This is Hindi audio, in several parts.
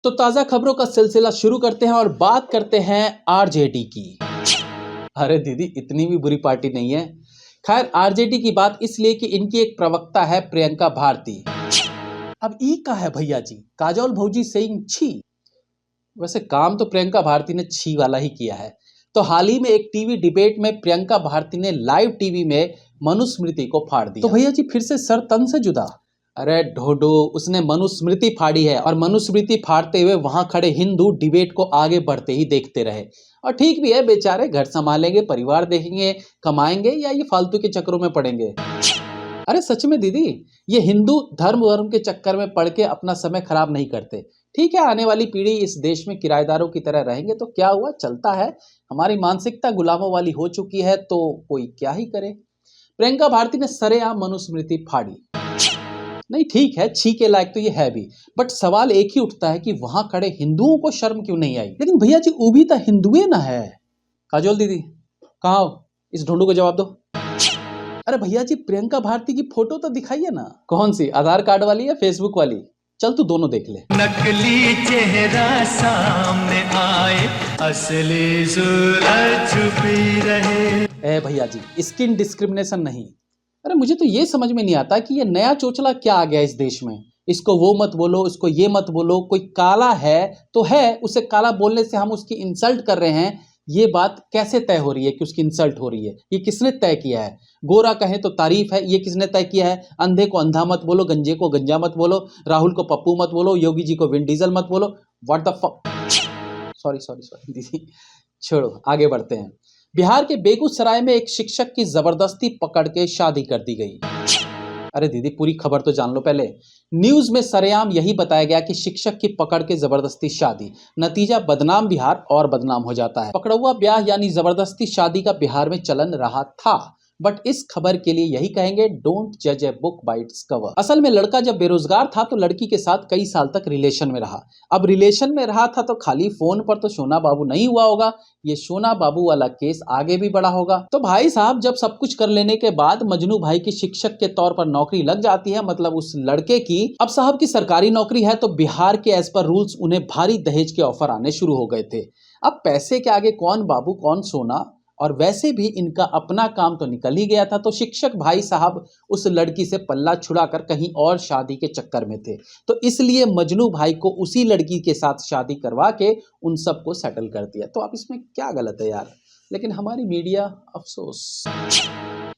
तो ताजा खबरों का सिलसिला शुरू करते हैं और बात करते हैं आरजेडी की। अरे दीदी, इतनी भी बुरी पार्टी नहीं है। खैर, आरजेडी की बात इसलिए कि इनकी एक प्रवक्ता है प्रियंका भारती। अब ई का है भैया जी, काजोल भौजी सेइंग छी। वैसे काम तो प्रियंका भारती ने छी वाला ही किया है। तो हाल ही में एक टीवी डिबेट में प्रियंका भारती ने लाइव टीवी में मनुस्मृति को फाड़ दिया। तो भैया जी फिर से सर तन से जुदा। अरे ढोडो, उसने मनुस्मृति फाड़ी है और मनुस्मृति फाड़ते हुए वहां खड़े हिंदू डिबेट को आगे बढ़ते ही देखते रहे। और ठीक भी है, बेचारे घर संभालेंगे, परिवार देखेंगे, कमाएंगे, या ये फालतू के चक्करों में पड़ेंगे। अरे सच में दीदी, ये हिंदू धर्म के चक्कर में पड़ के अपना समय खराब नहीं करते। ठीक है, आने वाली पीढ़ी इस देश में किराएदारों की तरह रहेंगे तो क्या हुआ, चलता है। हमारी मानसिकता गुलामों वाली हो चुकी है तो कोई क्या ही करे। प्रियंका भारती ने सरेआम मनुस्मृति फाड़ी। नहीं ठीक है, छी के लायक तो ये है भी, बट सवाल एक ही उठता है कि वहां खड़े हिंदुओं को शर्म क्यों नहीं आई। लेकिन भैया जी वो भी तो हिंदुए ना है। काजोल दीदी कहाँ हो, इस ढूंढू को जवाब दो। अरे भैया जी, प्रियंका भारती की फोटो तो दिखाइए ना। कौन सी, आधार कार्ड वाली या फेसबुक वाली? चल तू दोनों देख ले। नकली चेहरा सामने आए, असली सूरज छुपी रहे। ए भैया जी, स्किन डिस्क्रिमिनेशन नहीं। अरे मुझे तो ये समझ में नहीं आता कि ये नया चोचला क्या आ गया इस देश में। इसको वो मत बोलो, इसको ये मत बोलो। कोई काला है तो है, उसे काला बोलने से हम उसकी इंसल्ट कर रहे हैं। ये बात कैसे तय हो रही है कि उसकी इंसल्ट हो रही है? ये किसने तय किया है? गोरा कहें तो तारीफ है, ये किसने तय किया है? अंधे को अंधा मत बोलो, गंजे को गंजा मत बोलो, राहुल को पप्पू मत बोलो, योगी जी को विन डीजल मत बोलो। What the fuck. सॉरी दीदी, छोड़ो, आगे बढ़ते हैं। बिहार के बेगूसराय में एक शिक्षक की जबरदस्ती पकड़ के शादी कर दी गई। अरे दीदी पूरी खबर तो जान लो पहले। न्यूज में सरेआम यही बताया गया कि शिक्षक की पकड़ के जबरदस्ती शादी, नतीजा बदनाम बिहार और बदनाम हो जाता है। पकड़ुआ ब्याह यानी जबरदस्ती शादी का बिहार में चलन रहा था, बट इस खबर के लिए यही कहेंगे, डोंट जज a book by its cover. असल में लड़का जब बेरोजगार था तो लड़की के साथ कई साल तक रिलेशन में रहा। अब रिलेशन में रहा था तो खाली फोन पर तो सोना बाबू नहीं हुआ होगा, ये सोना बाबू वाला केस आगे भी बढ़ा होगा। तो भाई साहब, जब सब कुछ कर लेने के बाद मजनू भाई की शिक्षक के तौर पर नौकरी लग जाती है, मतलब उस लड़के की अब साहब की सरकारी नौकरी है, तो बिहार के एज पर रूल्स उन्हें भारी दहेज के ऑफर आने शुरू हो गए थे। अब पैसे के आगे कौन बाबू कौन सोना, और वैसे भी इनका अपना काम तो निकल ही गया था। तो शिक्षक भाई साहब उस लड़की से पल्ला छुड़ाकर कहीं और शादी के चक्कर में थे, तो इसलिए मजनू भाई को उसी लड़की के साथ शादी करवा के उन सबको सेटल कर दिया। तो अब इसमें क्या गलत है यार? लेकिन हमारी मीडिया, अफसोस।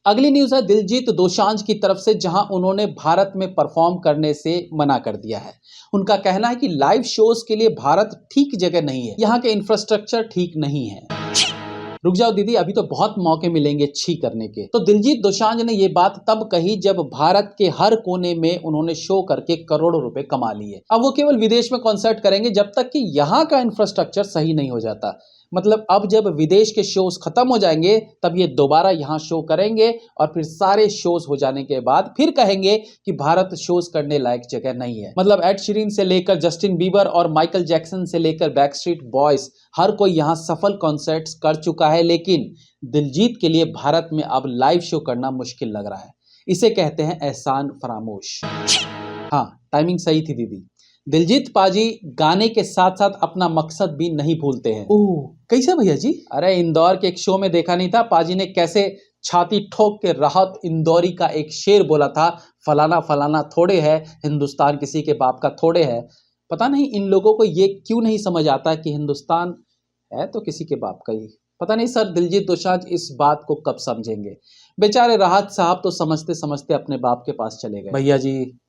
अगली न्यूज है दिलजीत दोसांझ की तरफ से, जहां उन्होंने भारत में परफॉर्म करने से मना कर दिया है। उनका कहना है कि लाइव शोज के लिए भारत ठीक जगह नहीं है, यहाँ के इंफ्रास्ट्रक्चर ठीक नहीं है। रुक जाओ दीदी, अभी तो बहुत मौके मिलेंगे छी करने के। तो दिलजीत दोसांझ ने ये बात तब कही जब भारत के हर कोने में उन्होंने शो करके करोड़ों रुपए कमा लिए। अब वो केवल विदेश में कॉन्सर्ट करेंगे जब तक कि यहाँ का इंफ्रास्ट्रक्चर सही नहीं हो जाता। मतलब अब जब विदेश के शोज खत्म हो जाएंगे तब ये दोबारा यहाँ शो करेंगे, और फिर सारे शोज हो जाने के बाद फिर कहेंगे कि भारत शोज करने लायक जगह नहीं है। मतलब एड शीरन से लेकर जस्टिन बीबर और माइकल जैक्सन से लेकर बैकस्ट्रीट बॉयज, हर कोई यहाँ सफल कॉन्सर्ट्स कर चुका है, लेकिन दिलजीत के लिए भारत में अब लाइव शो करना मुश्किल लग रहा है। इसे कहते हैं एहसान फरामोश। हाँ, टाइमिंग सही थी दीदी। दिलजीत पाजी गाने के साथ साथ अपना मकसद भी नहीं भूलते हैं। ओह, कैसे भैया जी? अरे इंदौर के एक शो में देखा नहीं था पाजी ने कैसे छाती ठोक के राहत इंदौरी का एक शेर बोला था, फलाना फलाना थोड़े है, हिंदुस्तान किसी के बाप का थोड़े है। पता नहीं इन लोगों को ये क्यों नहीं समझ आता कि हिंदुस्तान है तो किसी के बाप का ही। पता नहीं सर दिलजीत दोसांझ इस बात को कब समझेंगे। बेचारे राहत साहब तो समझते समझते अपने बाप के पास चले गए। भैया जी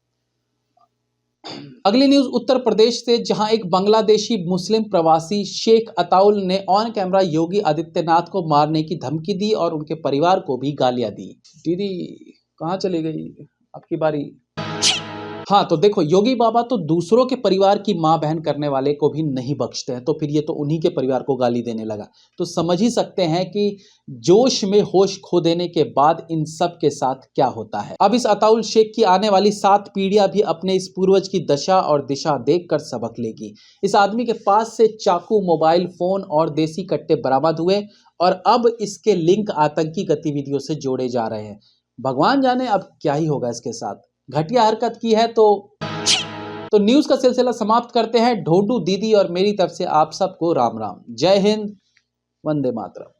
अगली न्यूज उत्तर प्रदेश से, जहां एक बांग्लादेशी मुस्लिम प्रवासी शेख अताउल ने ऑन कैमरा योगी आदित्यनाथ को मारने की धमकी दी और उनके परिवार को भी गालियां दी। दीदी कहां चली गई, आपकी बारी। हाँ तो देखो, योगी बाबा तो दूसरों के परिवार की मां बहन करने वाले को भी नहीं बख्शते हैं, तो फिर ये तो उन्हीं के परिवार को गाली देने लगा। तो समझ ही सकते हैं कि जोश में होश खो देने के बाद इन सब के साथ क्या होता है। अब इस अताउल शेख की आने वाली 7 पीढ़ियां भी अपने इस पूर्वज की दशा और दिशा देखकर सबक लेगी। इस आदमी के पास से चाकू, मोबाइल फोन और देसी कट्टे बरामद हुए, और अब इसके लिंक आतंकी गतिविधियों से जोड़े जा रहे हैं। भगवान जाने अब क्या ही होगा इसके साथ। घटिया हरकत की है तो तो न्यूज़ का सिलसिला समाप्त करते हैं। ढोंडू दीदी और मेरी तरफ से आप सबको राम राम। जय हिंद, वंदे मातरम।